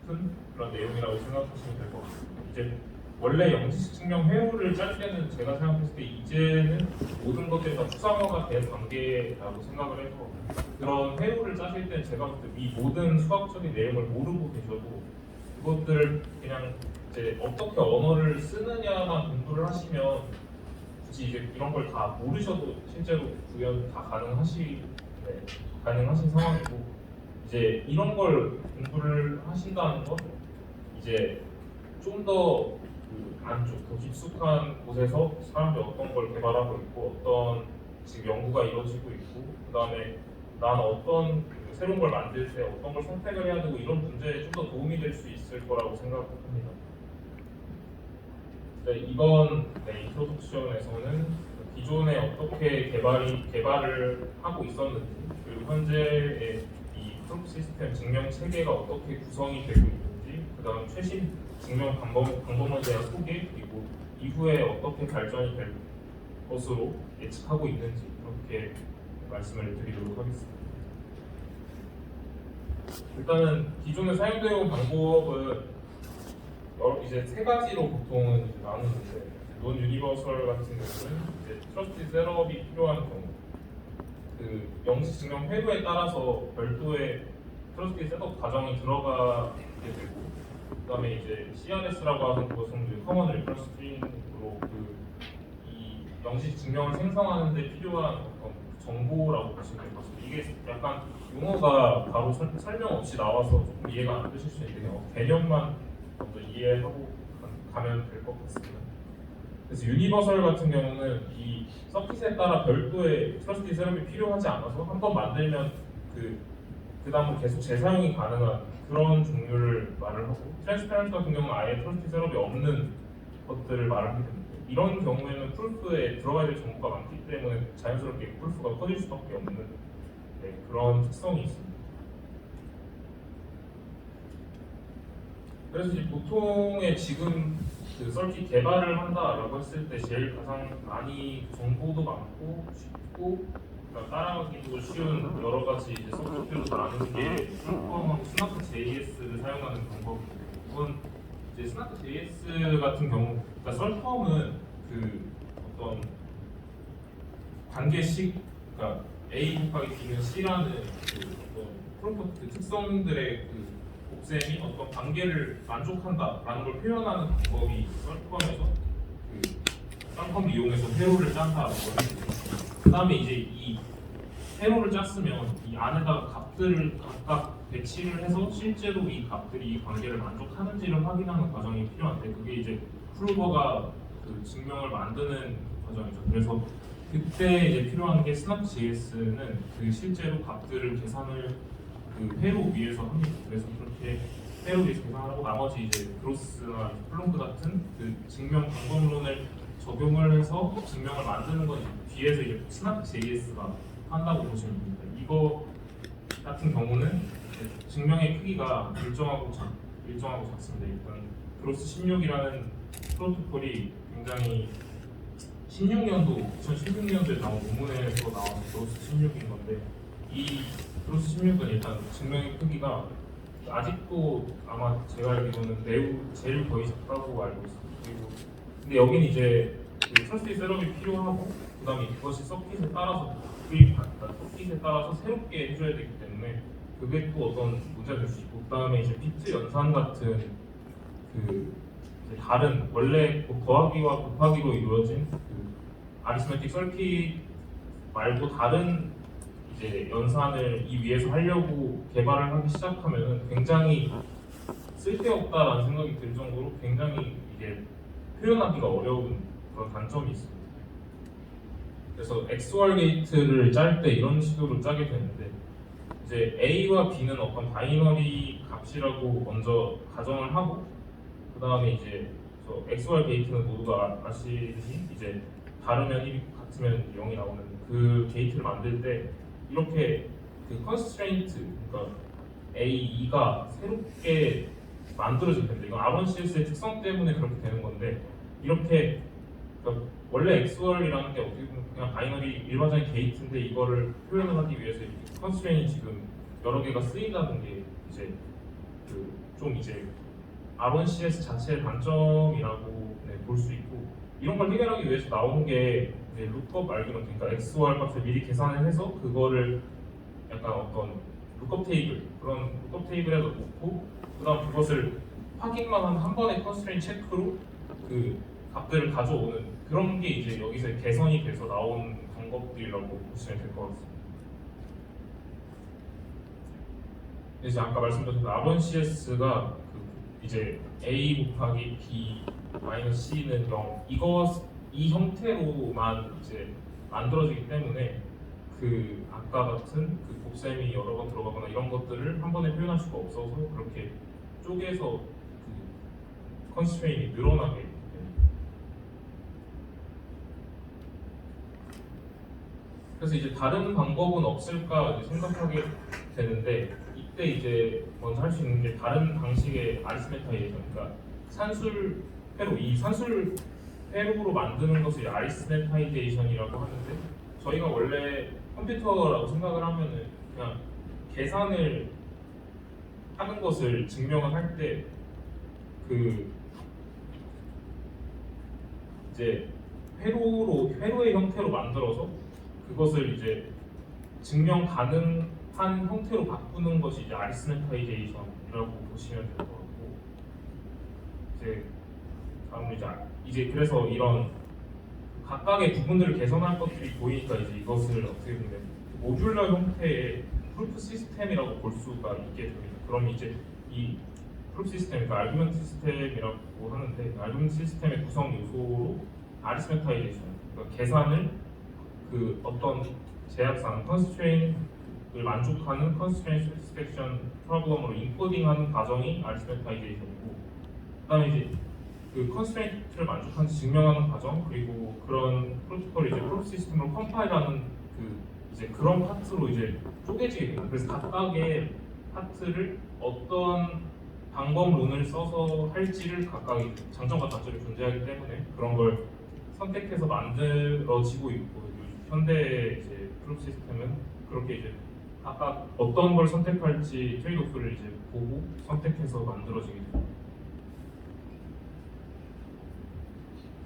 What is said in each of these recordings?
그런 내용이라고 생각하시면 될 것 같습니다. 이제 원래 영지식 증명 회로를 짤 때는 제가 생각했을 때 이제는 모든 것들이 다 추상화가 된 관계라고 생각을 해서 그런 회로를 짜실 때 제가 볼 때 이 모든 수학적인 내용을 모르고 계셔도 그것들을 그냥 이제 어떻게 언어를 쓰느냐만 공부를 하시면 굳이 이제 이런 걸 다 모르셔도 실제로 구현 다 가능하신 상황이고 이제 이런 걸 공부를 하신다는 건 이제 좀 더 그 안쪽, 더 깊숙한 곳에서 사람들이 어떤 걸 개발하고 있고 어떤 지금 연구가 이루어지고 있고 그 다음에 난 어떤 그 새로운 걸 만들 때 어떤 걸 선택을 해야 되고 이런 문제에 좀 더 도움이 될 수 있을 거라고 생각합니다. 네, 이번 인트로덕션에서는 기존에 어떻게 개발을 하고 있었는지 그리고 현재의 이 프로프 시스템 증명 체계가 어떻게 구성이 되고 있는지 그다음 최신 증명 방법에 대한 소개 그리고 이후에 어떻게 발전이 될 것으로 예측하고 있는지 그렇게 말씀을 드리도록 하겠습니다. 일단은 기존에 사용되어 온 방법은 이제 세 가지로 보통은 이제 나누는데 논 유니버설 같은 경우는 이제 트러스트 셋업이 필요한 경우 그 영지 증명 회로에 따라서 별도의 트러스트 셋업 과정이 들어가게 되고 그다음에 이제 CRS라고 하는 것은 이제 커먼 레퍼런스 스트링으로 이 영지 증명을 생성하는 데 필요한 어떤 정보라고 보시면 될 것 같습니다. 이게 약간 용어가 바로 설명 없이 나와서 조금 이해가 안 되실 수 있는데요. 개념만 먼저 이해하고 가면 될 것 같습니다. 그래서 유니버설 같은 경우는 이 서킷에 따라 별도의 트러스티 셋업이 필요하지 않아서 한 번 만들면 그 다음으로 계속 재사용이 가능한 그런 종류를 말을 하고 트랜스페런트 같은 경우는 아예 트러스티 셋업이 없는 것들을 말하게 됩니다. 이런 경우에는 프루프에 들어가야 될 정보가 많기 때문에 자연스럽게 프루프가 커질 수밖에 없는 그런 특성이 있습니다. 그래서 이제 보통의 지금 그 서킷 개발을 한다라고 했을 때 제일 가장 많이 정보도 많고 쉽고 따라가기도 쉬운 여러 가지 이제 소프트웨어로 나누는 게 플랫폼하고 스나프 JS를 사용하는 방법이고 그건 이제 스나프 JS 같은 경우 그러니까 썰펌은 그 어떤 관계식 그러니까 A 곱하기 B는 C라는 그 어떤 프로퍼티 특성들의 그 곱셈이 어떤 관계를 만족한다라는 걸 표현하는 방법이 썰펌에서 그 썰펌 이용해서 회로를 짠다라는 거예요. 그 다음에 이제 이 회로를 짰으면 이 안에다가 값들을 각각 배치를 해서 실제로 이 값들이 이 관계를 만족하는지를 확인하는 과정이 필요한데 그게 이제 프루버가 그 증명을 만드는 과정이죠. 그래서 그때 이제 필요한 게 스납 JS는 그 실제로 값들을 계산을 그 회로 위에서 합니다. 그래서 그렇게 회로 위에서 계산하고 나머지 이제 그로스나 플롱크 같은 그 증명 방법론을 적용을 해서 증명을 만드는 건 뒤에서 이제 스납 JS가 한다고 보시면 됩니다. 이거 같은 경우는 증명의 크기가 일정하고 작습니다. 일단 그로스 16이라는 프로토콜이 굉장히 2016년도에 나온 논문에서 나온 그로스 16인 건데 이 그로스 16은 일단 증명의 크기가 아직도 아마 제가 알기로는 매우 제일 거의 작다고 알고 있습니다. 그리고 근데 여기는 이제 그 트러스티 셋업이 필요하고 그다음에 이것이 서킷에 따라서 새롭게 해줘야 되기 때문에 그게 또 어떤 문제가 될 수 있고 그다음에 이제 비트 연산 같은 그 다른 원래 더하기와 곱하기로 이루어진 그 아리스메틱 서킷 말고 다른 이제 연산을 이 위에서 하려고 개발을 하기 시작하면은 굉장히 쓸데없다라는 생각이 들 정도로 굉장히 이게 표현하기가 어려운 그런 단점이 있습니다. 그래서 XOR 게이트를 짤 때 이런 식으로 짜게 되는데 이제 A와 B는 어떤 바이너리 값이라고 먼저 가정을 하고 그 다음에 이제 XOR 게이트는 모두가 아시듯이 이제 다르면 1이 같으면 0이 나오는 그 게이트를 만들 때 이렇게 그 constraint 그러니까 A2가 새롭게 만들어질 텐데 이건 R1CS의 특성 때문에 그렇게 되는 건데 이렇게 그러니까 원래 XOR이라는 게 어떻게 보면 그냥 바이너리 일반적인 게이트인데 이거를 표현을 하기 위해서 이렇게 컨스트레인이 지금 여러 개가 쓰인다는 게 이제 그 좀 이제 R1CS 자체의 단점이라고 볼 수 있고, 이런 걸 해결하기 위해서 나온 게 이제 룩업 알고리즘, 그러니까 XOR 값을 미리 계산을 해서 그거를 약간 어떤 룩업 테이블, 그런 룩업 테이블에 놓고 그다음 그것을 확인만 한 번의 컨스트레인 체크로 그 값들을 가져오는 그런 게 이제 여기서 개선이 돼서 나온 방법들이라고 보시면 될 것 같습니다. 이제 아까 말씀드렸던 R1CS가 이제 A 곱하기 B 마이너스 C는 0, 이 형태로만 이제 만들어지기 때문에 그 아까 같은 그 곱셈이 여러 번 들어가거나 이런 것들을 한 번에 표현할 수가 없어서 그렇게 쪼개서 그 컨스트레인이 늘어나게 됩니다. 그래서 이제 다른 방법은 없을까 이제 생각하게 되는데, 이때 이제 먼저 할 수 있는 게 다른 방식의 아리스메타이제이션, 그러니까 산술 회로, 이 산술 회로로 만드는 것을 아리스메타이제이션이라고 하는데, 저희가 원래 컴퓨터라고 생각을 하면은 그냥 계산을 하는 것을 증명을 할 때 그 이제 회로의 형태로 만들어서 그것을 이제 증명 가능한 형태로 바꾸는 것이 이제 아리스메타이제이션이라고 보시면 될 것 같고, 이제 다음은 이제 그래서 이런 각각의 부분들을 개선할 것들이 보이니까 이제 이것을 어떻게 보면 모듈러 형태의 프루프 시스템이라고 볼 수가 있게 됩니다. 그럼 이제 이 프루프 시스템, 그러니까 알구멘트 시스템이라고 하는데, 알구멘트 시스템의 구성 요소로 아리스메타이제이션, 그러니까 계산을 그 어떤 제약상 컨스트레인을 만족하는 컨스트레인 사티스팩션 프로블럼으로 인코딩하는 과정이 아리스메타이제이션이고, 그다음에 이제 그 컨스트레인트를 만족하는지 증명하는 과정, 그리고 그런 프로토콜을 이제 프로프 시스템으로 컴파일하는 그 이제 그런 파트로 이제 쪼개지게 됩니다. 그래서 각각의 파트를 어떤 방법론을 써서 할지를 각각의 장점과 단점이 존재하기 때문에 그런 걸 선택해서 만들어지고 있고, 현대 이제 프로프 시스템은 그렇게 이제 각각 어떤 걸 선택할지 트레이드오프를 이제 보고 선택해서 만들어지게 됩니다.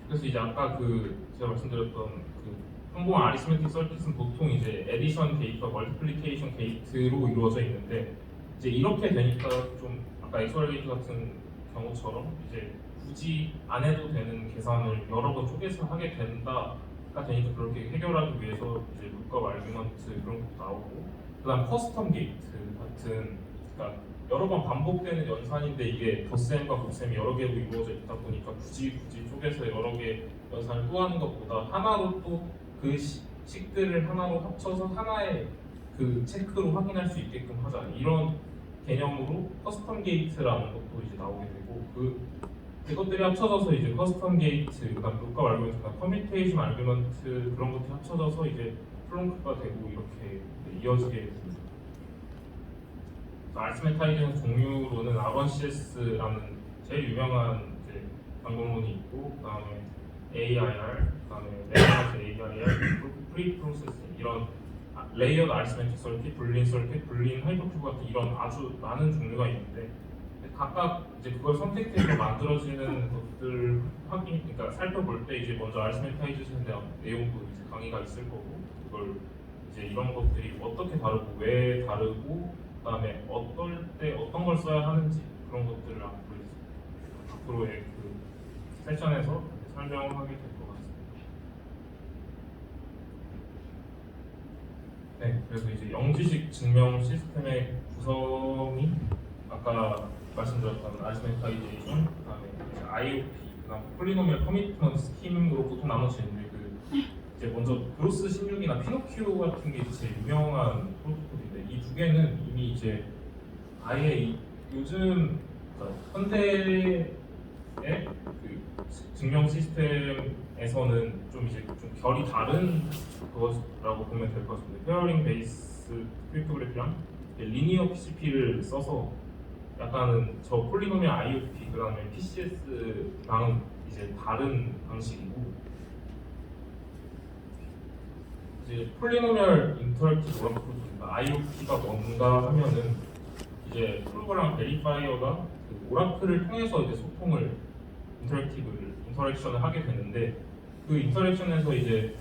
그래서 이제 아까 그 제가 말씀드렸던 그 평범한 아리스메틱 서킷은 보통 이제 에디션 게이트와 멀티플리케이션 게이트로 이루어져 있는데, 이제 이렇게 되니까 좀 아까 XOR 게이트 같은 경우처럼 이제 굳이 안 해도 되는 계산을 여러 번 쪼개서 하게 된다가 되니까 그렇게 해결하기 위해서 이제 룩업 알규먼트 그런 것도 나오고, 그다음 커스텀 게이트 같은, 그러니까 여러 번 반복되는 연산인데 이게 덧셈과 곱셈이 여러 개로 이루어져 있다 보니까 굳이 쪼개서 여러 개 연산을 또 하는 것보다 하나로 또 그 식들을 하나로 합쳐서 하나의 그 체크로 확인할 수 있게끔 하자, 이런 개념으로 커스텀 게이트라는 것도 이제 나오게 되고, 그것들이 합쳐져서 이제 커스텀 게이트, 그다음 룩업 알고리즘, 그다음 커뮤니케이션 알고리먼트 그런 것들이 합쳐져서 이제 플렁크가 되고 이렇게 이어지게 됩니다. 아리스메타이제이션 종류로는 R1CS라는 제일 유명한 이제 방법론이 있고, 그다음에 AIR, 그다음에 레이어드 AIR, 프리 프로세싱, 이런 레이어드 아리스메틱 서킷, 불린 서킷, 불린 하이퍼큐브 같은 이런 아주 많은 종류가 있는데, 각각 이제 그걸 선택해서 만들어지는 것들 확인, 그러니까 살펴볼 때 이제 먼저 아리스메타이제이션에 대한 내용도 이제 강의가 있을 거고, 그걸 이제 이런 것들이 어떻게 다르고 왜 다르고, 그다음에 어떨 때 어떤 걸 써야 하는지 그런 것들을 앞으로의 그 세션에서 설명하게 될 것 같습니다. 네, 그래서 이제 영지식 증명 시스템의 구성이 아까 말씀드렸던 아리스메타이제이션, 그다음에 이제 IOP, 그다음 폴리노미얼 커미트먼트 스킴으로 보통 나눠지는데, 이제 먼저 브루스 16이나 피노키오 같은 게 제일 유명한 프로토콜인데, 이 두 개는 이미 이제 아예 요즘 현대의 그 증명 시스템에서는 좀 이제 좀 결이 다른 그것이라고 보면 될 것 같습니다. 페어링 베이스 크립토그래피랑 리니어 PCP를 써서 약간은 저 폴리노미얼 IOP, 그다음에 PCS랑은 이제 다른 방식이고, 이제 폴리노미얼 인터랙티브 워크 프로토콜, IOP가 뭔가 하면은 이제 이제 프로그램 베리파이어가 그 오라클을 통해서 이제 소통을 인터랙션을 하게 되는데 그 인터랙션에서 이제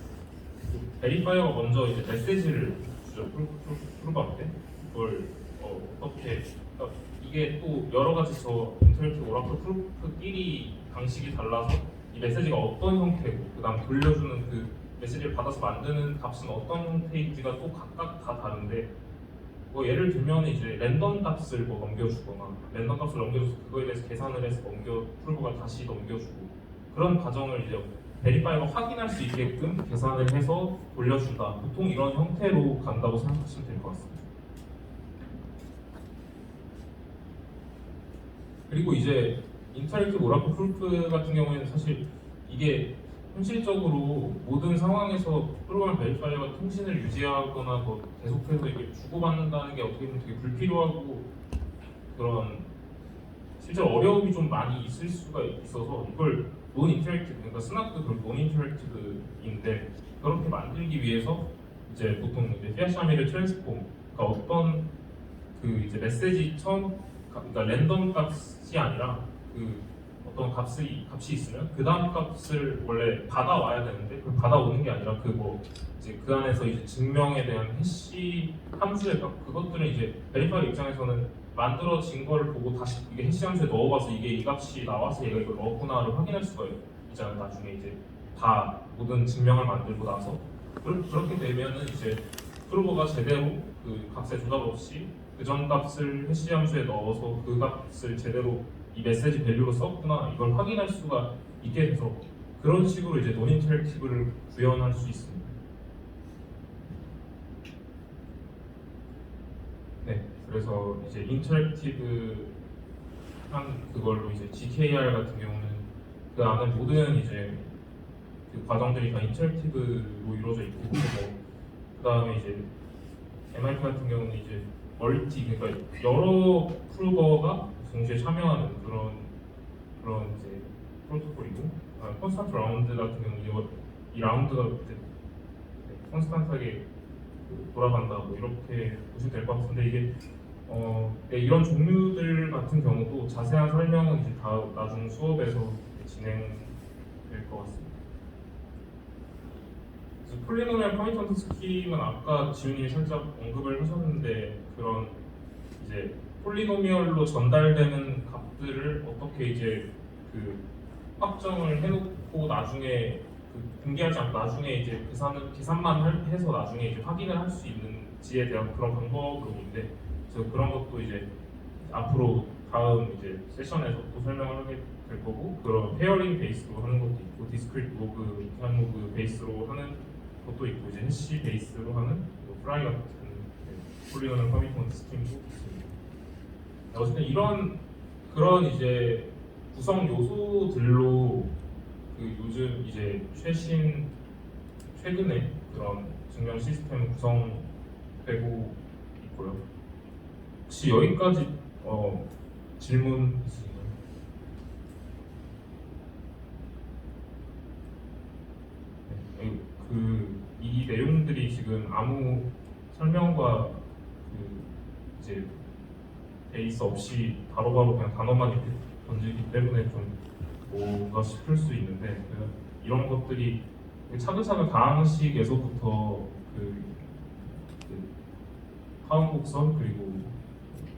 그 베리파이어가 먼저 이제 메시지를 주죠. 프로그램한테 그걸 어떻게 그러니까 이게 또 여러 가지 저 인터랙티브 오라클 프로프끼리 방식이 달라서 이 메시지가 어떤 형태고 그다음 돌려주는 그 메시지를 받아서 만드는 값은 어떤 형태인지가 또 각각 다 다른데 뭐 예를 들면 이제 랜덤 값을 뭐 넘겨주거나 랜덤 값을 넘겨줘서 그거에 대해서 계산을 해서 프로브가 다시 넘겨주고 그런 과정을 이제 베리파이어가 확인할 수 있게끔 계산을 해서 돌려준다. 보통 이런 형태로 간다고 생각하시면 될 것 같습니다. 그리고 이제 인터랙티브 오라클 프루프 같은 경우에는 사실 이게 현실적으로 모든 상황에서 프로그램 베리파이어가 통신을 유지하거나 뭐 계속해서 이게 주고받는다는 게 어떻게 보면 되게 불필요하고 그런 실제로 어려움이 좀 많이 있을 수가 있어서 이걸 논 인터랙티브 그러니까 스나프도 그렇고 논 인터랙티브인데 그렇게 만들기 위해서 이제 보통 이제 피아샤미르 트랜스폼 그러니까 어떤 그 이제 메시지 처음 그러니까 랜덤 값이 아니라 그 어떤 값이 있으면 그 다음 값을 원래 받아와야 되는데 그걸 받아오는 게 아니라 그 뭐 이제 그 안에서 이제 증명에 대한 해시 함수의 값 그것들은 이제 베리파이어 입장에서는 만들어진 거를 보고 다시 이게 해시 함수에 넣어봐서 이게 이 값이 나와서 얘가 이걸 넣었구나를 확인할 수가 있잖아요. 나중에 이제 다 모든 증명을 만들고 나서 그렇게 되면은 이제 프로버가 제대로 그 값의 조작 없이 그 전 값을 해시 함수에 넣어서 그 값을 제대로 이 메시지 밸류로 썼구나 이걸 확인할 수가 있게 돼서 그런 식으로 이제 논 인터랙티브를 구현할 수 있습니다. 네, 그래서 이제 인터랙티브 한 그걸로 이제 GKR 같은 경우는 그 안에 모든 이제 그 과정들이 다 인터랙티브로 이루어져 있고 뭐 그다음에 이제 MIT 같은 경우는 이제 멀티 그러니까 여러 프로버가 동시에 참여하는 그런 이제 프로토콜이고 콘스탄트 라운드 같은 경우는 이 라운드가 콘스탄트하게 돌아간다 뭐 이렇게 보시면 될 것 같은데 이게 네, 이런 종류들 같은 경우도 자세한 설명은 이제 다 나중 수업에서 진행될 것 같습니다. 폴리노미얼 커미턴트 스킴은 아까 지훈님이 살짝 언급을 하셨는데 그런 이제 폴리노미얼로 전달되는 값들을 어떻게 이제 그 확정을 해놓고 나중에 그 공개하지 않고 나중에 이제 계산만 해서 나중에 이제 확인을 할 수 있는지에 대한 그런 방법론인데 그래서 그런 것도 이제 앞으로 다음 이제 세션에서 또 설명을 하게 될 거고 그런 페어링 베이스로 하는 것도 있고 디스크리트 로그, 기한 로그 베이스로 하는 것도 있고 이제 해시 베이스로 하는 프라이 같은 폴리노미얼 커미턴트 스킴도 있습니다. 어쨌든 그런 이제 구성 요소들로 그 요즘 이제 최근에 그런 증명 시스템 구성되고 있고요. 혹시 여기까지 질문 있으신가요? 네, 이 내용들이 지금 아무 설명과 그 이제 베이스 없이 바로바로 그냥 단어만 이렇게 던지기 때문에 좀 뭔가 싶을 수 있는데 이런 것들이 차근차근 가항식에서부터 그 하원 곡선 그리고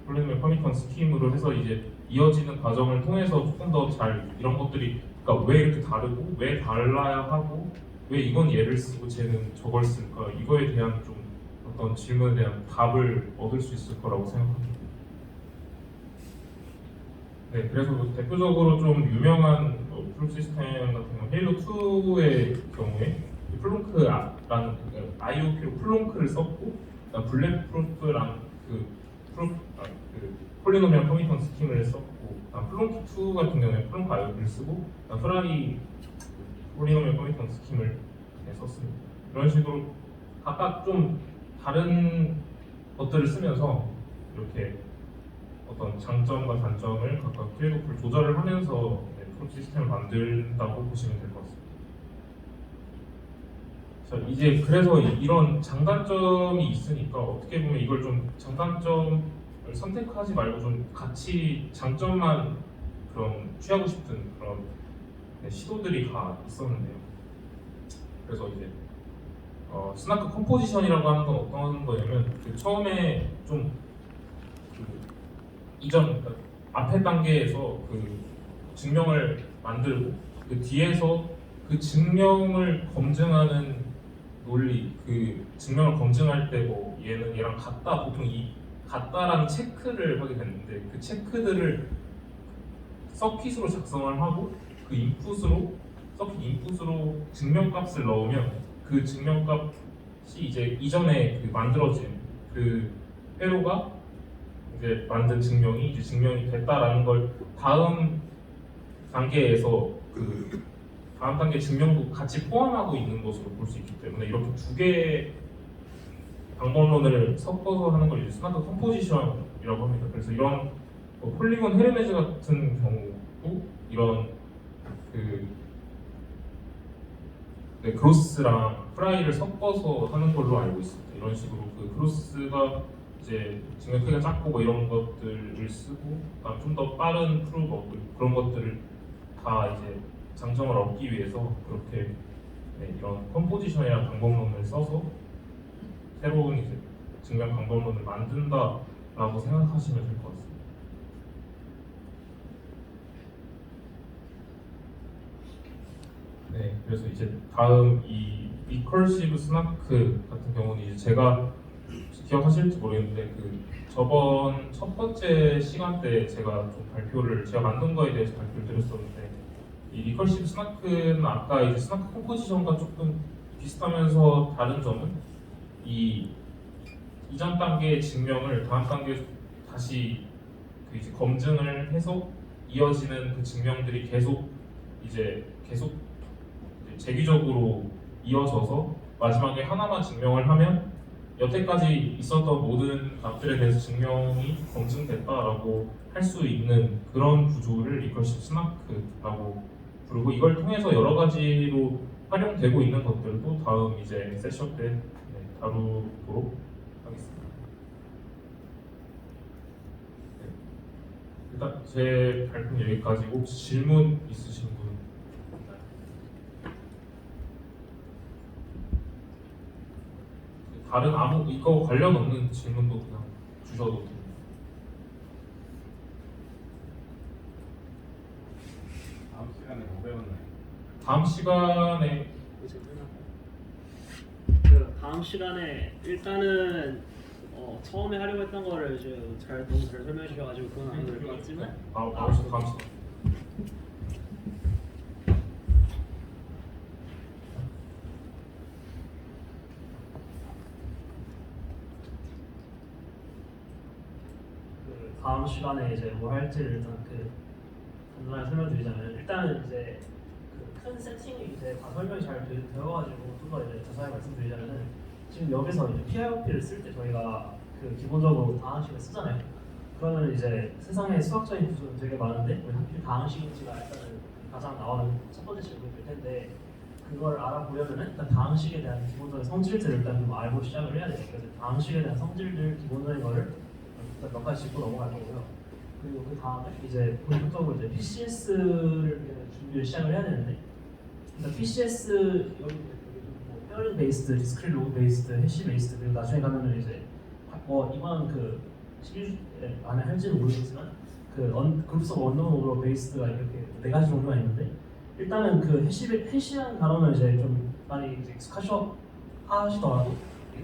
폴리노미얼 커미턴트 스킴으로 해서 이제 이어지는 과정을 통해서 조금 더 잘 이런 것들이 그러니까 왜 이렇게 다르고 왜 달라야 하고 왜 이건 얘를 쓰고 쟤는 저걸 쓸까 이거에 대한 좀 어떤 질문에 대한 답을 얻을 수 있을 거라고 생각합니다. 네, 그래서 대표적으로 좀 유명한 프루프 시스템 같은 경우 헤일로 2의 경우에 플롱크라는 IOP로 플롱크를 썼고 블랙 프루프랑 폴리노미얼 커미턴트 스킴을 썼고 플롱키 2 같은 경우에 플롱크 IOP를 쓰고 프라리 폴리노미얼 커미턴트 스킴을 썼습니다. 이런 식으로 각각 좀 다른 것들을 쓰면서 이렇게 어떤 장점과 단점을 각각 트레이드오프를 조절을 하면서 프로프 시스템을 만든다고 보시면 될 것 같습니다. 자, 이제 그래서 이런 장단점이 있으니까 어떻게 보면 이걸 좀 장단점을 선택하지 말고 좀 같이 장점만 그런 취하고 싶은 그런 시도들이 다 있었는데요. 그래서 이제 스나크 컴포지션이라고 하는 건 어떤 거냐면 그 처음에 좀 그 이전 그러니까 앞에 단계에서 그 증명을 만들고 그 뒤에서 그 증명을 검증하는 논리, 그 증명을 검증할 때 뭐 얘는 얘랑 같다, 보통 이 같다라는 체크를 하게 되는데 그 체크들을 서킷으로 작성을 하고 그 인풋으로 서킷 인풋으로 증명값을 넣으면 그 증명값이 이제 이전에 그 만들어진 그 회로가 이제 만든 증명이 이제 증명이 됐다라는 걸 다음 단계에서 그 다음 단계 증명도 같이 포함하고 있는 것으로 볼 수 있기 때문에 이렇게 두 개의 방법론을 섞어서 하는 걸 이제 스마트 컴포지션이라고 합니다. 그래서 이런 폴리곤 헤르메즈 같은 경우도 이런 그 그로스랑 프라이를 섞어서 하는 걸로 알고 있습니다. 이런 식으로 그 그로스가 이제 증명 크기가 작고 뭐 이런 것들을 쓰고 좀 더 빠른 프루브 그런 것들을 다 이제 장점을 얻기 위해서 그렇게 이런 컴포지션이라는 방법론을 써서 새로운 이제 증명 방법론을 만든다라고 생각하시면 될 것 같습니다. 네, 그래서 이제 다음 이 리컬시브 스나크 같은 경우는 이제 제가 기억하실지 모르겠는데 그 저번 첫 번째 시간 때 제가 좀 제가 만든 거에 대해서 발표를 드렸었는데 이 리컬시브 스나크는 아까 이제 스나크 컴포지션과 조금 비슷하면서 다른 점은 이 이전 단계의 증명을 다음 단계에서 다시 그 이제 검증을 해서 이어지는 그 증명들이 계속 이제 재규적으로 이어져서 마지막에 하나만 증명을 하면 여태까지 있었던 모든 값들에 대해서 증명이 검증됐다라고 할 수 있는 그런 구조를 리커시브 스나크라고 부르고 이걸 통해서 여러 가지로 활용되고 있는 것들도 다음 이제 세션 때 다루도록 하겠습니다. 네. 일단 제 발표는 여기까지고 혹시 질문 있으신 분? 다른 아무 이거 관련 없는 질문도 그냥 주셔도 됩니다. 다음 시간에 뭐 배웠나요? 다음 시간에 다음 시간에 일단은 처음에 하려고 했던 거를 너무 잘 설명해 주셔가지고 그건 안 될 것 같지만 다음 시간. 다음 시간에 이제 뭘 할지를 일단 간단하게 설명드리자면 일단은 이제 큰 세팅이 이제 다 설명이 잘 되어가지고 좀 더 이제 자세하게 말씀드리자면은 지금 여기서 이제 PIOP를 쓸 때 저희가 기본적으로 다항식을 쓰잖아요. 그러면 이제 세상에 수학적인 구조는 되게 많은데 왜 하필 다항식인지가 일단은 가장 나오는 첫 번째 질문이 될 텐데 그걸 알아보려면은 일단 다항식에 대한 기본적인 성질들을 일단 좀 알고 시작을 해야 돼요. 그래서 다항식에 대한 성질들 기본적인 거를 일단 몇 가지 짚고 넘어갈 거고요. 그리고 그 다음에 이제 본격적으로 이제 PCS를 준비를 시작을 해야 되는데 일단 PCS 여기 뭐 페어링 베이스드, 디스크릿 로그 베이스드, 해시 베이스드 그리고 나중에 가면은 이제 이번 그 시리즈 안에 할지는 모르겠지만 그룹스 오브 언노운으로 베이스드가 이렇게 네 가지 종류가 있는데 일단은 그 해시라는 단어는 이제 좀 많이 이제 하시더라도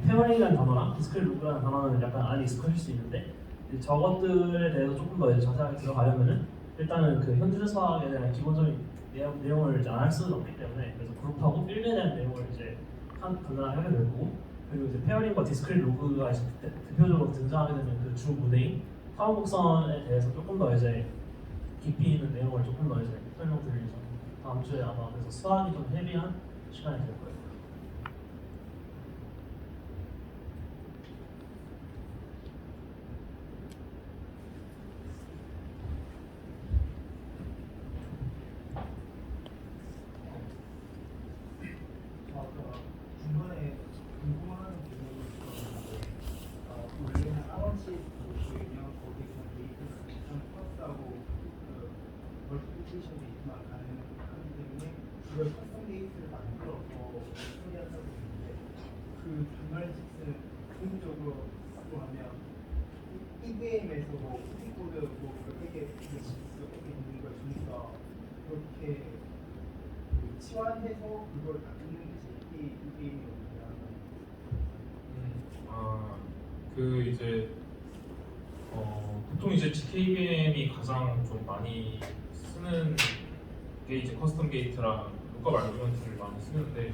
페어링이라는 단어랑 디스크릿 로그라는 단어는 약간 안 익숙하실 수 있는데 저것들에 대해서 조금 더 자세하게 들어가려면은 일단은 그 현재 수학에 대한 기본적인 내용을 이제 안 할 수는 없기 때문에 그래서 그룹하고 필드에 대한 내용을 이제 간단하게 하게 될 거고 그리고 이제 페어링과 디스크릿 로그가 이제 대표적으로 등장하게 되는 그 주 무대인 타워 곡선에 대해서 조금 더 이제 깊이 있는 내용을 조금 더 이제 설명드릴 예정입니다. 다음 주에 아마 그래서 수학이 좀 헤비한 시간이 될 거예요. 중간에 궁금한 부분이 있었는데 우리는 아워치 얘기하고 어플리케이션 게이트만 가능하기 때문에 그걸 커스텀 게이트를 만들어서 처리한다고 했는데 그 단말직스는 궁극적으로 하면 EVM에서 코드 몇개 있는 걸 주니까 그렇게 치환해서 그걸 다 끊는 게 이 게임이거든요. 그 이제 보통 이제 GKVM이 가장 좀 많이 쓰는 게 이제 커스텀 게이트랑 루컵 알고리즘을 많이 쓰는데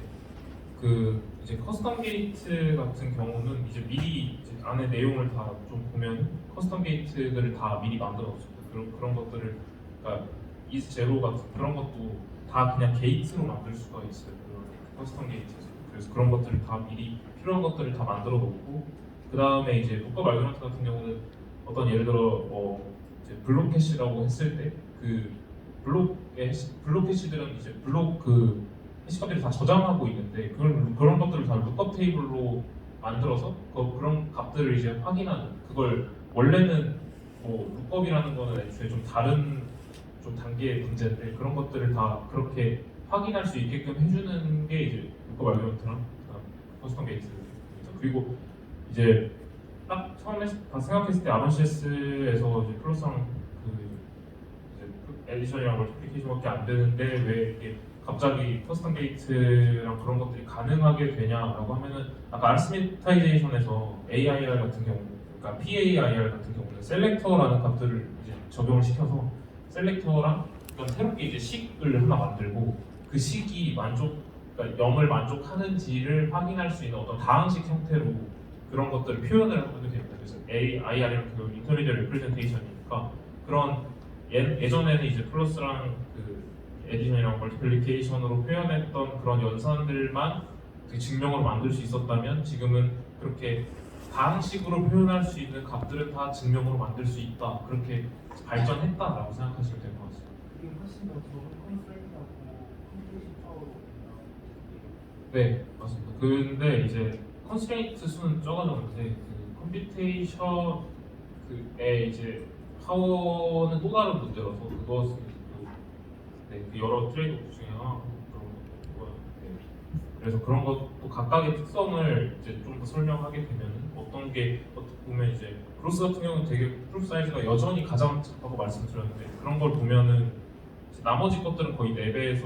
그 이제 커스텀 게이트 같은 경우는 이제 미리 이제 안에 내용을 다 좀 보면 커스텀 게이트들을 다 미리 만들어놨습니다. 그런 것들을 그러니까 is 제로 같은 그런 것도 다 그냥 게이트로 만들 수가 있어요. 그런 커스텀 게이트에서. 그래서 그런 것들을 다 미리 필요한 것들을 다 만들어 놓고 그 다음에 이제 루컵 알고리즘 같은 경우는 어떤 예를 들어 이제 블록 캐시라고 했을 때 그 블록 캐시들은 이제 블록 그 해시값들이 다 저장하고 있는데 그런 것들을 다 루컵 테이블로 만들어서 그런 값들을 이제 확인하는 그걸 원래는 루컵이라는 거는 애초에 좀 다른 좀 단계의 문제인데 그런 것들을 다 그렇게 확인할 수 있게끔 해주는 게 이제 루컵 알고리즘랑 커스텀 게이트입니다. 그리고 이제 딱 처음에 생각했을 때 아반CS에서 이제 플러스랑 이제 에디션이랑 멀티플리케이션밖에 안 되는데 왜 이렇게 갑자기 커스텀 게이트랑 그런 것들이 가능하게 되냐라고 하면은 아까 아리스메타이제이션에서 AIR 같은 경우, 그러니까 PAIR 같은 경우는 셀렉터라는 값들을 이제 적용을 시켜서 셀렉터랑 그럼 새롭게 이제 식을 하나 만들고 그 식이 그러니까 0을 만족하는지를 확인할 수 있는 어떤 다항식 형태로 그런 것들을 표현을 하게 됩니다. 그래서 AIR이랑 그 인터미디얼 리프레젠테이션이니까 그런 예전에는 이제 플러스랑 그 에디션이랑 멀티플리케이션으로 표현했던 그런 연산들만 증명으로 만들 수 있었다면 지금은 그렇게 다항식으로 표현할 수 있는 값들은 다 증명으로 만들 수 있다. 그렇게 발전했다라고 생각하시면 될 것 같습니다. 그게 훨씬 더 적은 컨스트레인트하고 컴퓨테이션 파워로 네, 맞습니다. 근데 이제 컨스트레인트 수는 적어졌는데 그 컴퓨테이션 그에 이제 파워는 또 다른 문제라서 그것은 그 여러 트레이드오프 중에 하나 그런 거고요. 네. 그래서 그런 것도 각각의 특성을 이제 좀 더 설명하게 되면은 어떤 게 어떻게 보면 이제 그로스 같은 경우는 되게 프루프 사이즈가 여전히 가장 작다고 말씀드렸는데 그런 걸 보면은 이제 나머지 것들은 거의 4배에서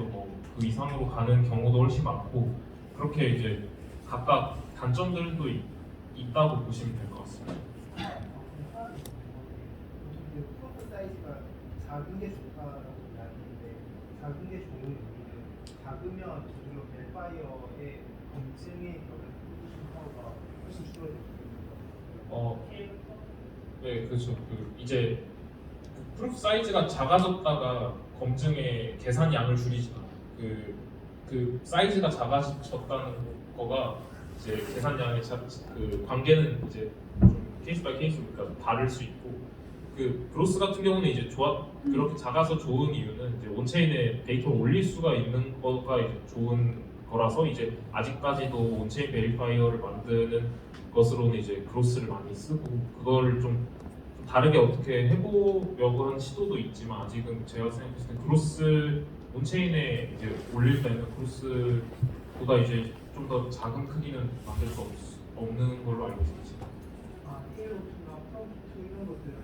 그 이상으로 가는 경우도 훨씬 많고 그렇게 이제 각각 단점들도 있다고 보시면 될 것 같습니다. 프로트 사이즈가 작은 게 좋다라고 이야기했는데 작은 게 좋은 의미는 작으면 저절로 벨파이어의 검증의 컴퓨테이션 파워가 훨씬 줄어들거든요. 네, 그렇죠. 이제 프루프 사이즈가 작아졌다가 검증의 계산 양을 줄이지만 그 사이즈가 작아졌다는 거가 이제 계산량의 그 관계는 이제 좀 케이스 바이 케이스니까 다를 수 있고 그 브로스 같은 경우는 이제 그렇게 작아서 좋은 이유는 이제 온체인에 데이터를 올릴 수가 있는 거가 이제 좋은 거라서 이제 아직까지도 온체인 베리파이어를 만드는 것으로는 이제 그로스를 많이 쓰고 그거를 좀 다르게 어떻게 해보려고 하는 시도도 있지만 아직은 제가 생각했을 때 그로스 온체인에 이제 올릴 때는 그로스보다 이제 좀 더 작은 크기는 만들 수 없는 걸로 알고 있습니다. 테일로트나 프롬프트 이런 것들은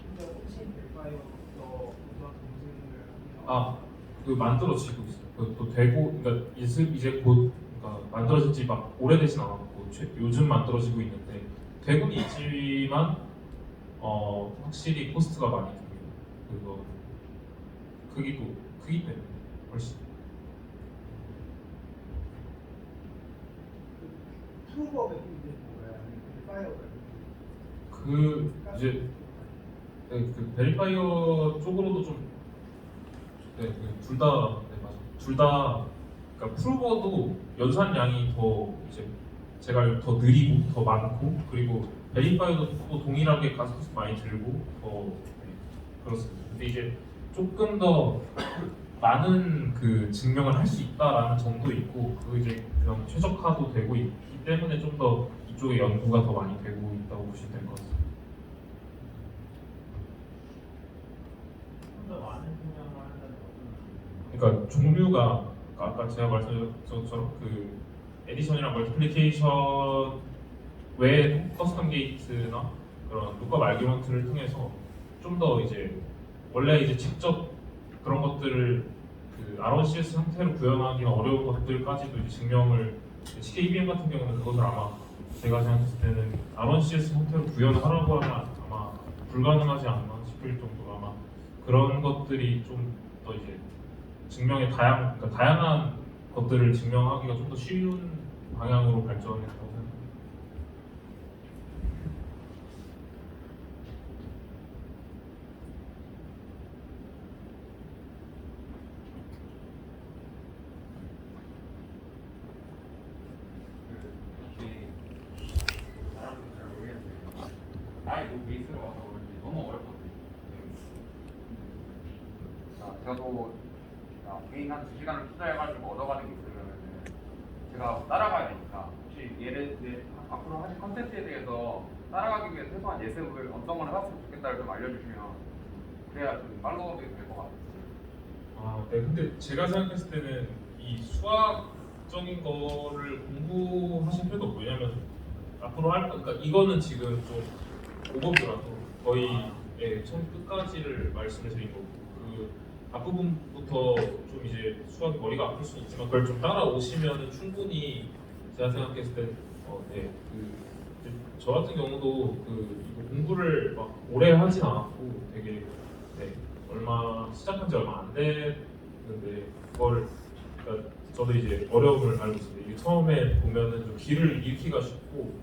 진짜 훨씬 벨파이어 더 우수한 검증을 하면 그 만들어지고 있어요. 또 되고 그러니까 이제 곧 그러니까 만들어질지 막 오래되진 않았고 요즘 만들어지고 있는데 되고는 있지만 확실히 코스트가 많이 듭니다. 그거 크기 때문에 훨씬. 프로버가 이제 뭐야? 벨파이어가 이제 그 베리파이어 쪽으로도 좀 둘 다 맞아. 둘 다 그러니까 프로버도 연산량이 더 이제 제가 더 느리고 더 많고 그리고 베리파이어도 또 동일하게 가스코스 많이 들고 그렇습니다. 근데 이제 조금 더 많은 그 증명을 할 수 있다라는 점도 있고 그 이제 그런 최적화도 되고 있기 때문에 좀 더 이쪽에 연구가 더 많이 되고 있다고 보시면 될 것 같습니다. 좀 더 많은 증명을 한다는 그러니까 종류가 아까 제가 말씀드린 것처럼 그 에디션이랑 멀티플리케이션 외에 커스텀 게이트나 그런 루컵 아규먼트를 통해서 좀 더 이제 원래 이제 직접 그런 것들을 그 ROCS 형태로 구현하기가 어려운 것들까지도 이제 증명을 CKBM 같은 경우는 그것을 아마 제가 생각했을 때는 ROCS 형태로 구현하라고 하면 아마 불가능하지 않나 싶을 정도로 아마 그런 것들이 좀 더 이제 증명의 그러니까 다양한 것들을 증명하기가 좀 더 쉬운 방향으로 발전했다고 생각합니다. 사람들은 잘 모르겠는데 아예 그 베이스로 와서 그런지 너무 어렵거든요. 저도 개인 한 2시간을 투자해가지고 얻어가는 게 있으면은 제가 따라가야 되니까 혹시 앞으로 하실 컨텐츠에 대해서 따라가기 위해 최소한 예습을 어떤 걸 해봤으면 좋겠다를 좀 알려주시면 그래야 좀 팔로우업이 될 것 같아요. 아, 네. 근데 제가 생각했을 때는 이 수학적인 거를 공부하실 필요도 없고 왜냐면 앞으로 그러니까 이거는 지금 좀 오버더라도 거의 처음 끝까지를 말씀을 드린 거고 그 앞부분부터 좀 이제 수학이 머리가 아플 수는 있지만 그걸 좀 따라오시면은 충분히 제가 생각했을 때 네, 저 같은 경우도 이거 공부를 막 오래 하진 않았고 되게 얼마 시작한 지 얼마 안 됐는데 그걸 그러니까 저도 이제 어려움을 알고 있습니다. 이게 처음에 보면은 좀 길을 잃기가 쉽고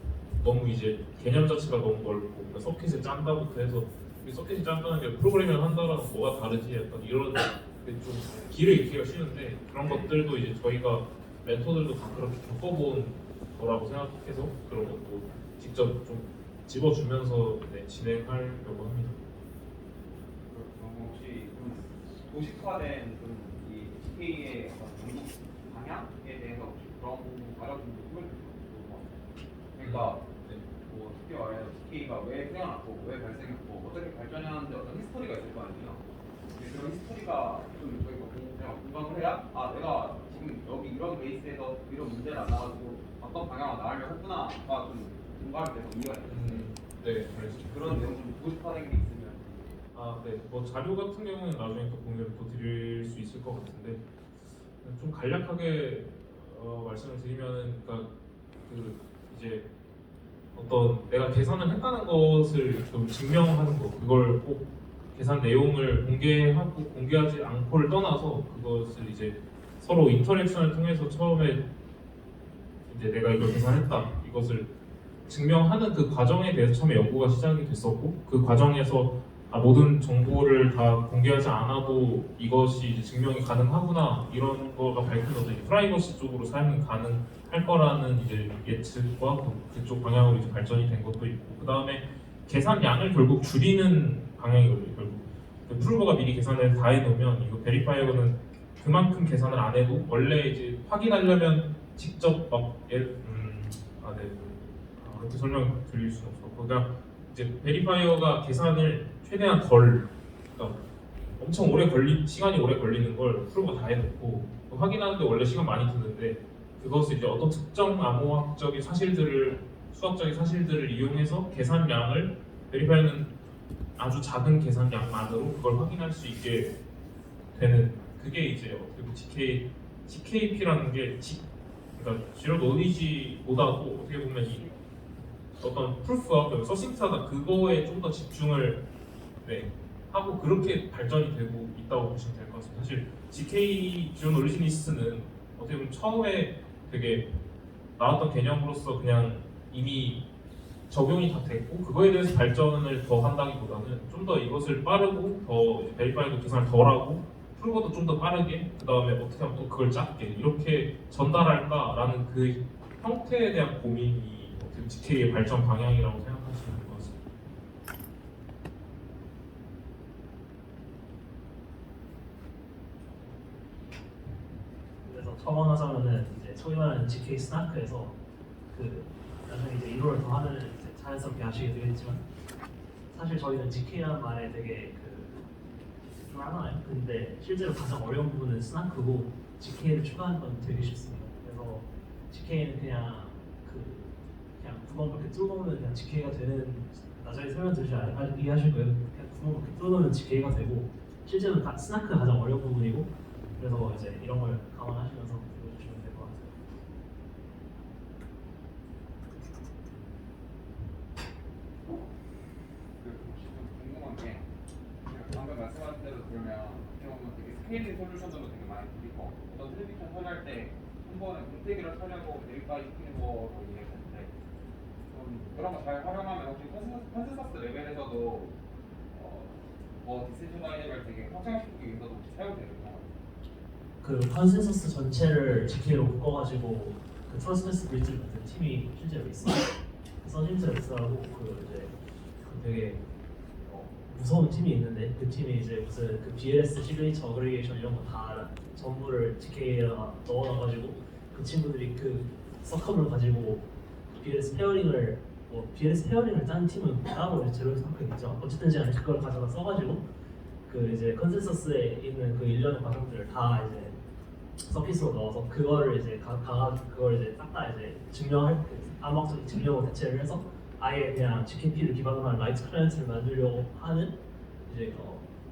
너무 이제 개념 자체가 너무 넓고 그러니까 서킷을 짠다부터 해서 이 서킷을 짠다는 게 프로그래밍을 한다랑 뭐가 다르지 약간 이런 좀 길을 잃기가 쉬운데 그런 것들도 이제 저희가 멘토들도 다 그렇게 겪어본 거라고 생각해서 그런 것도 직접 좀 집어주면서 진행하려고 합니다. 그럼 혹시 좀 도식화된 이 CK의 연구 방향에 대해서 혹시 그런 가정 좀 설명해 주실 것 같아요. 그러니까 뭐 쉽게 말해서 CK가 왜 태어났고 왜 발생했고 어떻게 발전했는데 어떤 히스토리가 있을 거 아니에요. 그런 히스토리가 좀 저희가 공감을 해야 내가 지금 여기 이런 베이스에서 이런 문제를 안 나가지고 어떤 방향으로 나가려고 했구나가 좀 공감이 돼서 이해가 됐어요. 네, 알겠습니다. 그런 내용 좀 도식화된 게 있으면 네. 뭐 자료 같은 경우는 나중에 또 공유를 또 드릴 수 있을 것 같은데 좀 간략하게 말씀을 드리면은 그러니까 이제 어떤 내가 계산을 했다는 것을 좀 증명하는 거 그걸 꼭 계산 내용을 공개하고 공개하지 않고를 떠나서 그것을 이제 서로 인터랙션을 통해서 처음에 이제 내가 이걸 계산했다 이것을 증명하는 그 과정에 대해서 처음에 연구가 시작이 됐었고 그 과정에서 모든 정보를 다 공개하지 않아도 이것이 이제 증명이 가능하구나 이런 거가 밝혀져서 이제 프라이버시 쪽으로 사용이 가능할 거라는 이제 예측과 그쪽 방향으로 이제 발전이 된 것도 있고 그 다음에 계산량을 결국 줄이는 방향이거든요. 결국 그 프루버가 미리 계산을 다 해놓으면 이거 베리파이어는 그만큼 계산을 안 해도 원래 이제 확인하려면 직접 이렇게 설명 드릴 수는 없고 그러니까 이제 베리파이어가 계산을 최대한 그러니까 엄청 시간이 오래 걸리는 걸 프로가 다 해놓고 확인하는데 원래 시간 많이 드는데 그것을 이제 어떤 특정 암호학적인 수학적인 사실들을 이용해서 계산량을 베리파이어는 아주 작은 계산량만으로 그걸 확인할 수 있게 되는 그게 이제 어떻게 보면 GKP라는 게 그러니까 제로 노리지보다도 어떻게 보면 이 어떤 프루프와 서싱트하다 그거에 좀 더 집중을 하고 그렇게 발전이 되고 있다고 보시면 될 것 같습니다. 사실 GK 지온 오리지니스는 어떻게 보면 처음에 되게 나왔던 개념으로서 그냥 이미 적용이 다 됐고 그거에 대해서 발전을 더 한다기보다는 좀 더 이것을 빠르고 더 베리파이도 계산을 덜하고 프루버도 좀 더 빠르게 그 다음에 어떻게 하면 또 그걸 작게 이렇게 전달할까라는 그 형태에 대한 고민이 GK의 발전 방향이라고 생각하시면 될 것 같습니다. 그래서 첨언하자면은 이제 소위 말하는 GK 스나크에서 나중에 이제 이론을 더 하는 이제 자연스럽게 아시게 되겠지만 사실 저희는 GK라는 말에 되게 중 하나예요. 근데 실제로 가장 어려운 부분은 스나크고 GK를 추가하는 건 되게 쉽습니다. 그래서 GK는 그냥 그냥 구멍밖에 뚫어놓으면 그냥 GK가 되는, 나중에 설명 들으시 이해하실 거예요. 그냥 구멍밖에 뚫어놓으면 GK가 되고 실제로 스나크가 가장 어려운 부분이고, 그래서 이제 이런 걸 감안하시면서 보여주시면 될 것 같아요. 혹시 좀 궁금한 게 방금 말씀하신 대로 들으면 어떻게 보면 되게 스케일링 솔루션으로 되게 많이 부리고 어떤 트랜지션 처리할 때 한 번에 문태기를 처리하고 내일까지 시키는 거로 이해했는데 그런 거 잘 활용하면 혹시 컨센서스 레벨에서도 뭐 디센트라이즈를 되게 확장시키기 위해서도 혹시 사용되는 건가요? 그 컨센서스 전체를 GK로 묶어가지고 그 트러스트레스 브릿지를 만든 팀이 실제로 있어요. 서진트렉스라고 이제 되게 무서운 팀이 있는데, 그 팀이 이제 무슨 그 BLS 시그니처 어그리게이션 이런 거 다 전부를 GK에다가 넣어놔가지고 그 친구들이 그 서컴을 가지고 BLS 페어링을 짠 팀은 따로 이제 제로에서 학교겠죠. 어쨌든 간에 그걸 가져다 써가지고 그 이제 컨센서스에 있는 그 일련의 과정들을 다 이제 서킷으로 넣어서 그거를 이제 그걸 이제 딱 다 이제 증명할 암호학적인 증명으로 대체를 해서 아예 그냥 GKP를 기반으로 한 라이트 클라이언트를 만들려고 하는 이제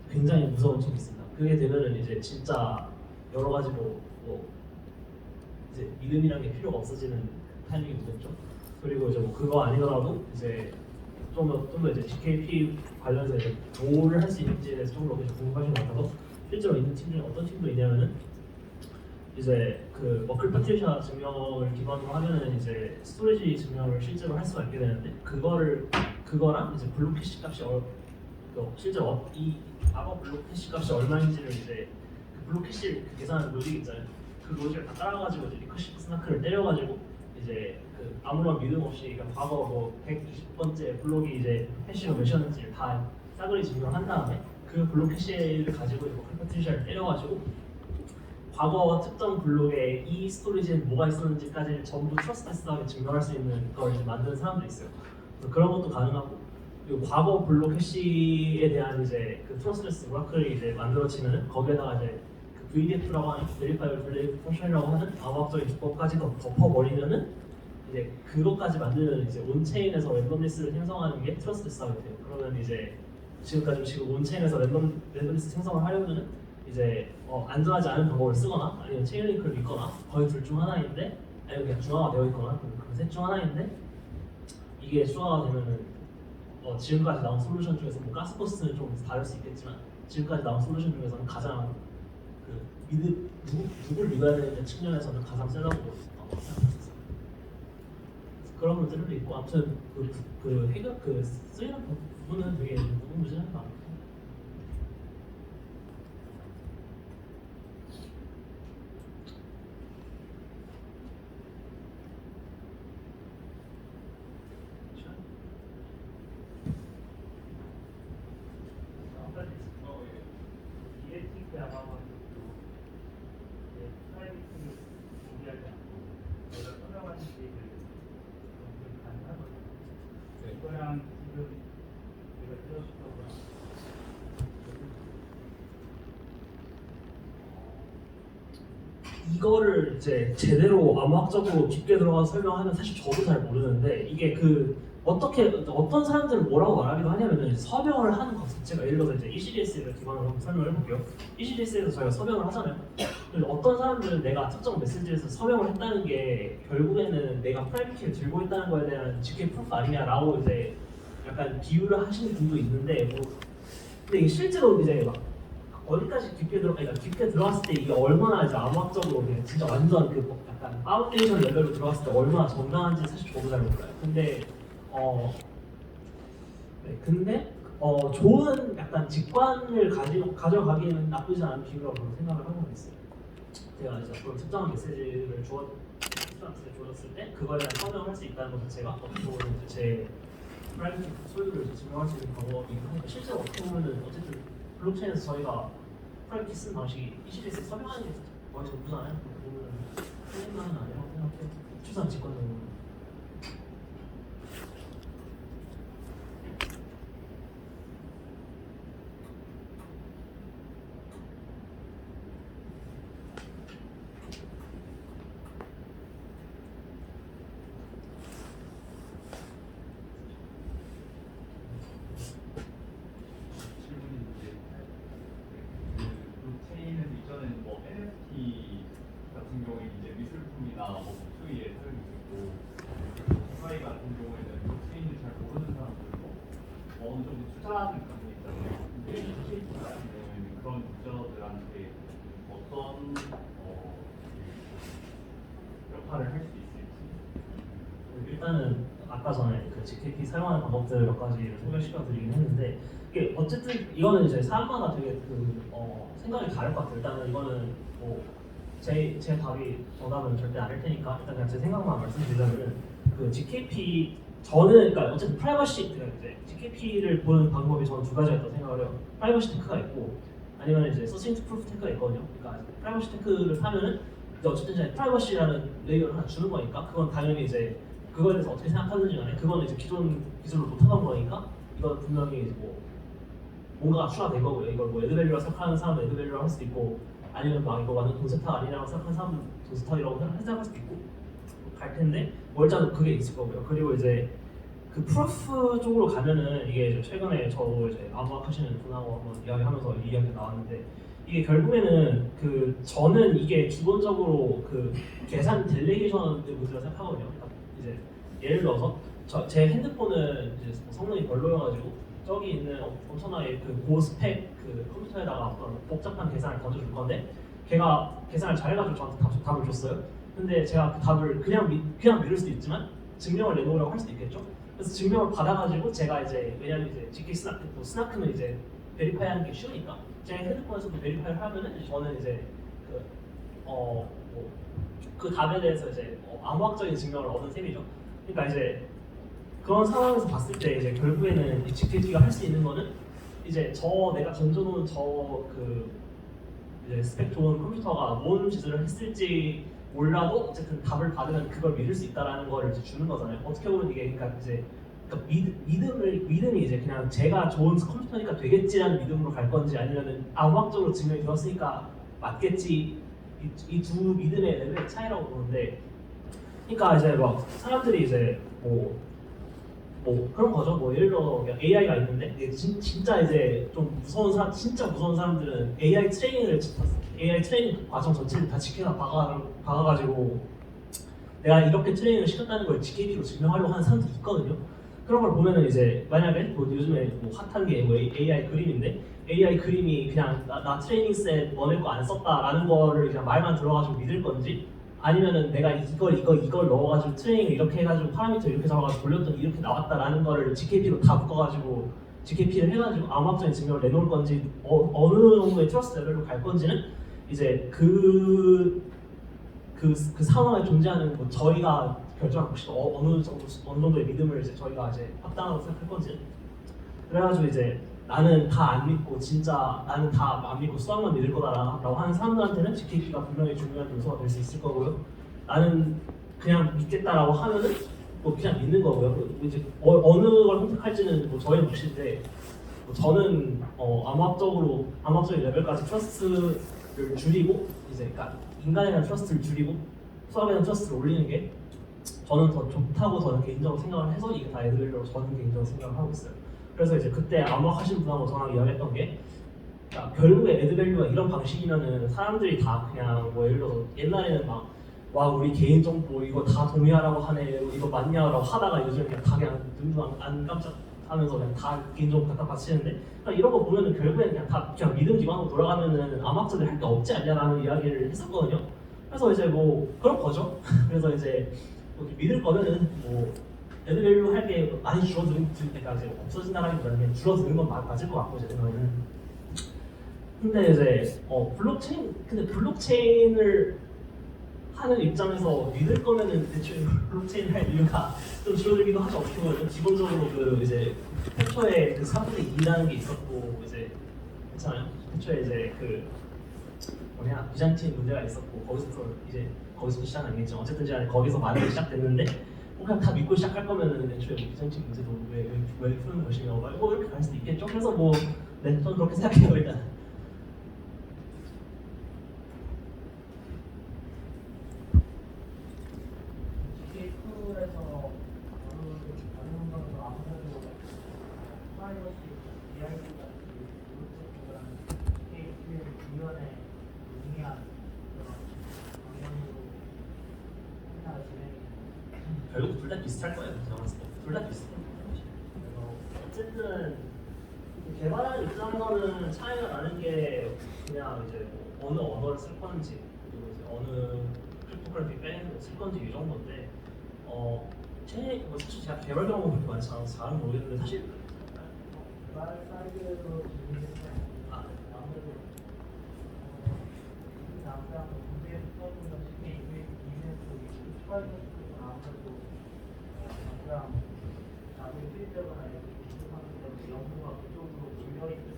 굉장히 무서운 팀이 있습니다. 그게 되면은 이제 진짜 여러 가지로 뭐 이제 믿음이라는 게 필요가 없어지는 타이밍이 오겠죠. 그리고 이제 뭐 그거 아니더라도 이제 좀 더 이제 GKP 관련해서 이제 뭐를 할 수 있는지에 대해서 좀 더 궁금하신 것 같아서, 실제로 있는 팀 중에 어떤 팀도 있냐면은 이제 그 머클 파트리샤 증명을 기반으로 하면은 이제 스토리지 증명을 실제로 할 수가 있게 되는데, 그거랑 이제 블록 캐시 값이 실제로 이 악어 블록 캐시 값이 얼마인지를 이제 그 블록 캐시 계산하는 로직 있잖아요. 그 로직을 다 따라가지고 이제 리커시브 스나크를 때려가지고 이제 그 아무런 믿음 없이 그러니까 과거 뭐 120번째 블록이 이제 캐시가 몇이었는지를 다 싸그리 증명한 다음에 그 블록 캐시를 가지고 머클 파트리샤를 때려가지고 과거 특정 블록에 이 스토리지엔 뭐가 있었는지까지 전부 트러스트레스하게 증명할 수 있는 걸 이제 만드는 사람도 있어요. 그래서 그런 것도 가능하고, 그리고 과거 블록 해시에 대한 이제 그 트러스트레스 오라클이 이제 만들어지면은 거기에다가 이제 그 VDF라고 하는 Verifiable Validate Function이라고 하는 암호학적인 기법까지 덮어버리면은 이제 그것까지 만들면 이제 온체인에서 랜덤리스를 생성하는 게 트러스트레스하게 돼요. 그러면 이제 지금 온체인에서 랜덤리스 생성을 하려면은 이제 안전하지 않은 방법을 쓰거나 아니면 체인링크를 믿거나 거의 둘 중 하나인데, 아니면 그냥 중화가 되어 있거나 그 셋 중 하나인데, 이게 중화가 되면은 지금까지 나온 솔루션 중에서 뭐 가스버스트는 좀 다를 수 있겠지만 지금까지 나온 솔루션 중에서는 가장 누굴 믿어야 되는 측면에서는 가장 세다고 생각했었어요. 그런 문제들도 있고, 아무튼 그 쓰이는 부분은 되게 무궁무진한 것 같아요. 이거랑 지금 제가 들었던 거랑 이거를 이제 제대로 암호학적으로 깊게 들어가서 설명하면 사실 저도 잘 모르는데, 이게 어떤 사람들은 뭐라고 말하기도 하냐면은 서명을 하는 것 자체가, 예를 들어서 이제 ECDS를 기반으로 한번 설명을 해볼게요. ECDS에서 저희가 서명을 하잖아요. 근데 어떤 사람들은 내가 특정 메시지에서 서명을 했다는 게 결국에는 내가 프라이빗 키를 들고 있다는 거에 대한 GK 프루프 아니냐라고 이제 약간 비유를 하시는 분도 있는데, 근데 이게 실제로 이제 막 어디까지 깊게 들어갔을 때 이게 얼마나 이제 암호학적으로 그냥 진짜 완전 약간 파운데이션 레벨로 들어갔을 때 얼마나 정당한지 사실 저도 잘 몰라요. 근데 좋은 약간 직관을 가져가기에는 나쁘지 않은 비유라고 저는 생각을 하고 있어요. 제가 이제 앞으로 특정한 메시지를 주어졌을 때 그거에 대한 서명을 할 수 있다는 것 자체가 어떻게 보면 제 프라이빗 소유를 증명할 수 있는 방법이긴 하니까, 실제로 어떻게 보면은 어쨌든 블록체인에서 저희가 프라이빗 쓴 방식이 ECDS에 서명하는 게 거의 전부잖아요. 그렇게 보면은 틀린 말은 아니라고 생각해요. 추산 직관적으로. 아까 전에 그 GKP 사용하는 방법들 몇 가지를 소개시켜 드리긴 했는데 이게 어쨌든 이거는 이제 사람마다 되게 생각이 다를 것 같아요. 일단은 이거는 뭐 제 답이 정답은 절대 아닐 테니까 일단 그냥 제 생각만 말씀드리자면은 그 GKP 저는 그러니까 어쨌든 프라이버시 그러니까 이제 GKP를 보는 방법이 저는 두 가지가 있다고 생각을 해요. 프라이버시 테크가 있고 아니면 이제 서칭 프루프 테크가 있거든요. 그러니까 프라이버시 테크를 하면은 이제 어쨌든 이제 프라이버시라는 레이어를 하나 주는 거니까 그건 당연히 이제 그거에 대해서 어떻게 생각하는지 간에 그건 이제 기존 기술로 못하던 거니까 이건 분명히 이제 뭐 뭔가가 추가된 거고요. 이걸 뭐 에드밸류라고 생각하는 사람은 에드밸류라고 할 수도 있고 아니면 막 이거 완전 동세탁 아니냐고 생각하는 사람은 동세탁이라고 생각할 수도 있고 갈 텐데 뭐 일단 그게 있을 거고요. 그리고 이제 그 프로프 쪽으로 가면은 이게 좀 최근에 저도 이제 암호학 하시는 분하고 한번 이야기하면서 이 이야기가 나왔는데 이게 결국에는 그 저는 이게 기본적으로 그 계산 델레이션의 문제라 생각하거든요. 그러니까 이제 예를 들어서 제 핸드폰은 이제 성능이 별로여가지고 저기 있는 엄청나게 그 고스펙 그 컴퓨터에다가 어떤 복잡한 계산을 던져줄 건데 걔가 계산을 잘해가지고 저한테 답을 줬어요. 근데 제가 그 답을 그냥 믿을 수도 있지만 증명을 내놓으라고 할 수도 있겠죠. 그래서 증명을 받아가지고 제가 이제 왜냐면 이제 GK 스나크 뭐 스나크는 이제 베리파이하는 게 쉬우니까 제 핸드폰에서도 베리파이를 하면은 저는 이제 그 답에 대해서 이제 암호학적인 증명을 얻은 셈이죠. 그러니까 이제 그런 상황에서 봤을 때 이제 결국에는 이 GKP가 할 수 있는 거는 이제 내가 던져놓은 그 이제 스펙 좋은 컴퓨터가 뭔 짓을 했을지 몰라도 어쨌든 답을 받으면 그걸 믿을 수 있다라는 거를 이제 주는 거잖아요. 어떻게 보면 이게 그러니까 이제 믿음이 이제 그냥 제가 좋은 컴퓨터니까 되겠지라는 믿음으로 갈 건지 아니면은 암호학적으로 증명이 되었으니까 맞겠지 이 두 믿음의 레벨의 차이라고 보는데 그러니까 이제 막 사람들이 이제 뭐 그런 거죠. 뭐 예를 들어 그냥 AI가 있는데 진짜 이제 좀 무서운 사람, 진짜 무서운 사람들은 AI 트레이닝 과정 전체를 다 지켜서 박아가지고 내가 이렇게 트레이닝을 시켰다는 걸 GKP로 증명하려고 하는 사람들이 있거든요. 그런 걸 보면은 이제 만약에 뭐 요즘에 뭐 핫한 게 뭐 AI 그림인데 AI 그림이 그냥 나 트레이닝 셋 너네 거 안 썼다라는 거를 그냥 말만 들어가지고 믿을 건지 아니면은 내가 이걸 넣어가지고 트레이닝을 이렇게 해가지고 파라미터 이렇게 잡아가지고 돌렸더니 이렇게 나왔다라는 거를 GKP로 다 묶어가지고 GKP를 해가지고 암호학적인 증명을 내놓을 건지 어느 정도의 트러스트 레벨로 갈 건지는 이제 그 상황에 존재하는 뭐 저희가 결정할 것이고 어느 정도의 믿음을 이제 저희가 이제 합당하다고 생각할 건지 그래가지고 이제 나는 다 안 믿고 진짜 나는 다 안 믿고 수학만 믿을 거다라고 하는 사람들한테는 GKP가 분명히 중요한 요소가 될 수 있을 거고요. 나는 그냥 믿겠다라고 하면은 뭐 그냥 믿는 거고요. 이제 어느 걸 선택할지는 뭐 저의 몫인데 뭐 저는 암호학적인 레벨까지 트러스트를 줄이고 이제 그러니까 인간에 대한 트러스트를 줄이고 수학에 대한 트러스트를 올리는 게 저는 더 좋다고 저는 개인적으로 생각을 해서 이게 다 에드밸류라고 저는 개인적으로 생각을 하고 있어요. 그래서 이제 그때 암호학 하신 분하고 저랑 이야기했던 게 그러니까 결국에 에드밸류가 이런 방식이면은 사람들이 다 그냥 뭐 예를 들어서 옛날에는 막 와 우리 개인정보 이거 다 동의하라고 하네 이거 맞냐라고 하다가 요즘 그냥 다 그냥 눈도 안 깜짝하면서 그냥 다 개인정보 갖다 바치는데 그러니까 이런 거 보면은 결국에는 그냥 다 그냥 믿음 기반으로 돌아가면은 암호학자들이 할 게 없지 않냐라는 이야기를 했었거든요. 그래서 이제 뭐 그런 거죠. 그래서 이제 뭐 믿을 거면은 뭐 에드밸류 할 게 많이 줄어드니까 이제 없어진다라기보다는 그냥 줄어드는 건 맞을 것 같고 제 생각에는. 근데 이제 블록체인을 하는 입장에서 믿을 거면은 대충 블록체인 할 이유가 좀 줄어들기도 하죠. 어떻게 보면 기본적으로 그 이제 태초에 그 3분의 2라는 게 있었고 이제 괜찮아요. 태초에 이제 그 뭐냐 비잔틴 문제가 있었고 거기서 시작 아니겠죠. 어쨌든 간에 거기서 많이 시작됐는데 그냥 다 믿고 시작할 거면은 애초에 비정책 문제도 왜 푸는 것이며 뭐 이렇게 갈 수도 있겠죠. 그래서 뭐 네, 저는 그렇게 생각해요 일단. GK에서 어느 정도 아무래도 프라이버시 AI가 GK를 주변에 중요한 그런 방향으로 생각을 진행이 결국 둘 다 비슷할 거예요. 둘 다 비슷해요. 그래서 어쨌든 개발하는 입장에서는 차이가 나는 게 그냥 이제 뭐 어느 언어를 쓸 건지 그리고 이제 어느 크립토그래피 백엔드를 쓸 건지 이 정도인데 뭐 사실 제가 개발 경험이 그렇게 많지 않아서 잘은 모르겠는데 사실 개발 사이드에서 준비했을 아, 아무래도 당장 문제 써보면 쉽게 이메일 쪽이 추가해가지고 아무래도 당장 나중에 필터거나 이렇게 기술하는데 연구가 그쪽으로 몰려있는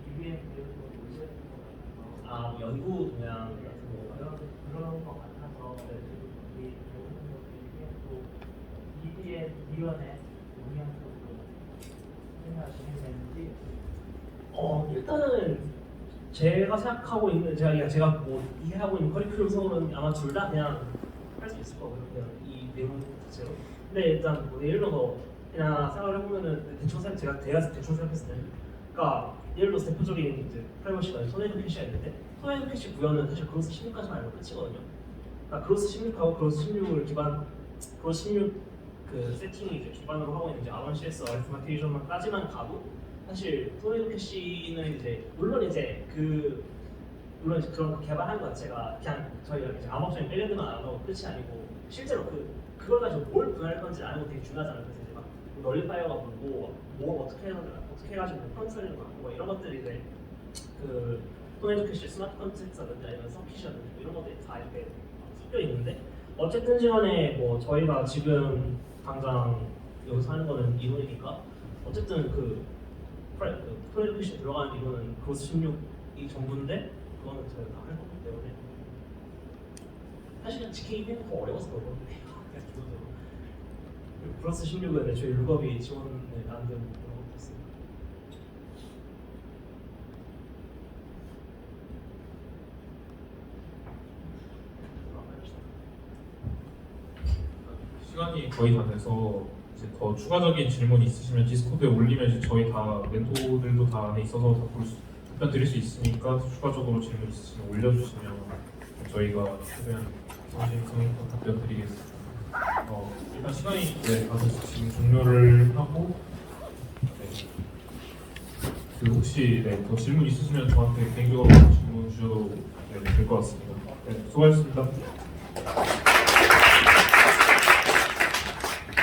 UVM 계획으로 몰려있는 것 같아서 뭐 연구 동향 같은 거 그런 것 같아서 이 좋은 것들이 또 EDM 위원회 운영 쪽으로 생각 진행되는지 일단은 제가 생각하고 있는 제가 뭐 이해하고 있는 커리큘럼은 아마 둘 다 그냥 할 수 있을 거고요. 그냥 이 내용 자체로. 근데 일단 뭐 예를 들어서 그냥 생각을 해보면은 제가 대충 생각했을 때는, 그러니까 예를 들어서 대표적인 이제 프라이버시가 토네이도 캐시가 있는데 토네이도 캐시 구현은 사실 그로스 16까지만 알고 끝이거든요. 그러니까 그로스 16하고 그로스 16을 그로스 16 그 세팅이 이제 기반으로 하고 있는 이제 아원 CS 알파메이션만까지만 가도 사실 토네이도 캐시는 이제 물론 이제 그런 거 개발하는 것 자체가 그냥 저희가 이제 암호적인 밸리드만 안 하고 끝이 아니고 실제로 그걸 가지고 뭘 구현할 건지 아는 거 되게 중요하잖아요. 그래서 이제 막 널리파이어가 뭐고 뭐 어떻게 해가지고 컨트롤을 하고 뭐 이런 것들이 이제 그 토네이도 캐시 스마트 컨텍스트라든지 아니면 서킷이라든지 뭐 이런 것들이 다 이렇게 섞여 있는데 어쨌든 간에 뭐 저희가 지금 당장 여기서 하는 거는 이론이니까 어쨌든 토네이도 캐시 들어가는 이론은 그로스 16이 전부인데 그거는 저희가 할 거기 때문에 사실은 GKB는 더 어려워서 그렇거든요. 그래서 기본적으로 플러스 16은 저희 룩업이 지원을 안 되는 그런 것도 있습니다. 시간이 거의 다 돼서 이제 더 추가적인 질문이 있으시면 디스코드에 올리면 이제 저희 다 멘토들도 다 안에 있어서 답변 드릴 수 있으니까 추가적으로 질문 있으시면 올려주시면 저희가 최대한 성심성의껏 답변 드리겠습니다. 일단 시간이 가서 지금 종료를 하고 혹시 더 질문 있으시면 저한테 개인적으로 질문 주셔도 될 것 같습니다. 수고하셨습니다.